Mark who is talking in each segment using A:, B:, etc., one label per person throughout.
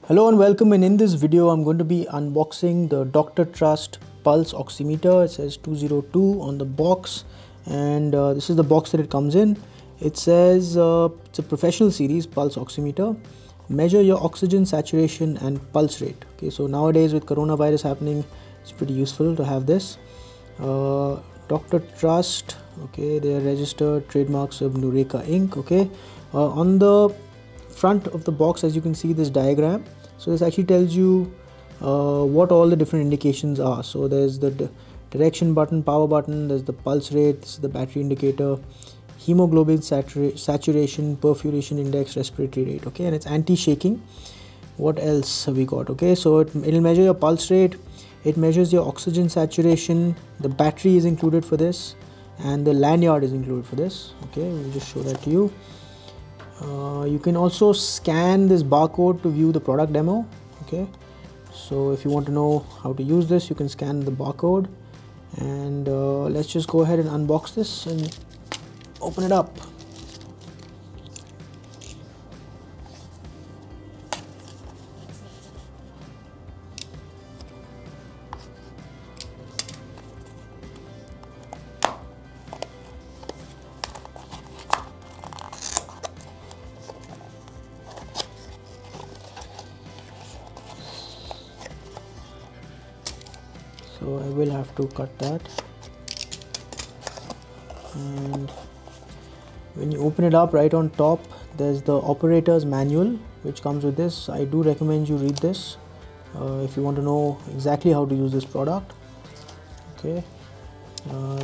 A: Hello and welcome, and in this video I'm going to be unboxing the Dr. Trust Pulse Oximeter. It says 202 on the box, and this is the box that it comes in. It says it's a professional series Pulse Oximeter. Measure your oxygen saturation and pulse rate. Okay, so nowadays with coronavirus happening, it's pretty useful to have this. Dr. Trust, okay, they are registered trademarks of Nureka Inc. Okay, on the front of the box, as you can see, this diagram. So this actually tells you what all the different indications are. So there's the direction button, power button, there's the pulse rate, this is the battery indicator, hemoglobin saturation, perfusion index, respiratory rate. Okay, and it's anti-shaking. What else have we got? Okay, so it'll measure your pulse rate, it measures your oxygen saturation, the battery is included for this, and the lanyard is included for this. Okay, we'll just show that to you. You can also scan this barcode to view the product demo. Okay, so if you want to know how to use this, you can scan the barcode, and let's just go ahead and unbox this and open it up. So I will have to cut that, and when you open it up, right on top there's the operator's manual which comes with this. I do recommend you read this if you want to know exactly how to use this product. Okay,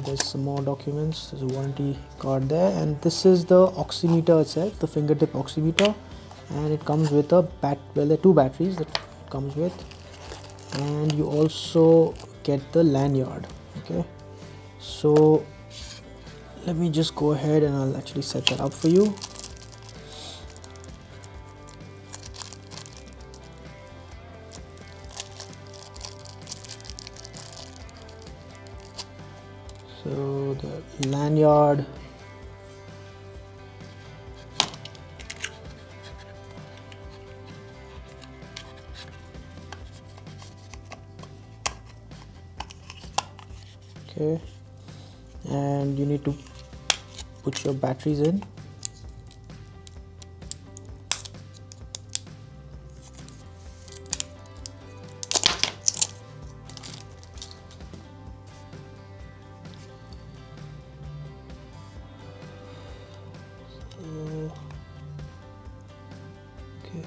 A: there's some more documents, there's a warranty card there, and this is the oximeter itself, the fingertip oximeter, and it comes with a there are two batteries that it comes with, and you also get the lanyard. Okay, so let me just go ahead and I'll actually set that up for you. So the lanyard, okay, and you need to put your batteries in. Okay.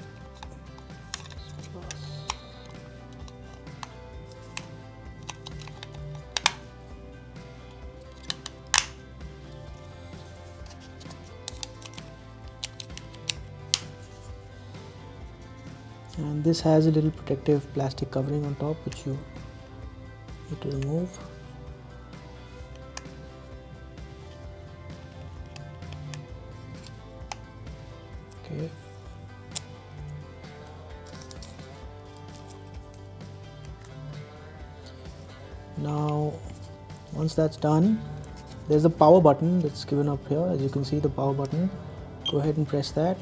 A: And this has a little protective plastic covering on top which you need to remove. Okay. Now once that's done, there's a power button that's given up here. As you can see, the power button, go ahead and press that.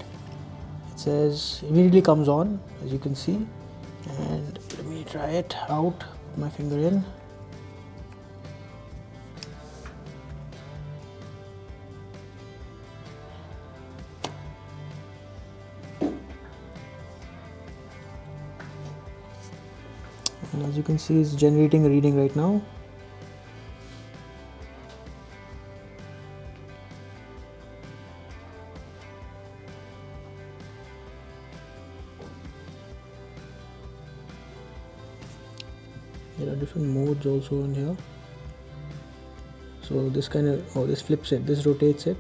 A: It says immediately comes on, as you can see, and let me try it out, put my finger in. And as you can see, it's generating a reading right now. There are different modes also in here. So this kind of, this flips it, this rotates it.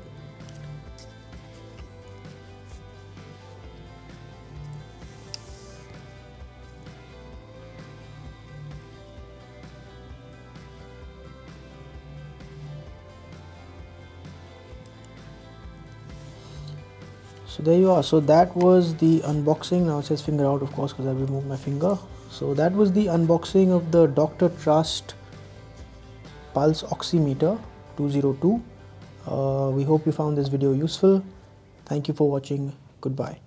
A: So there you are. So that was the unboxing. Now it says finger out, of course, because I removed my finger. So that was the unboxing of the Dr. Trust Pulse Oximeter 202. We hope you found this video useful. Thank you for watching. Goodbye.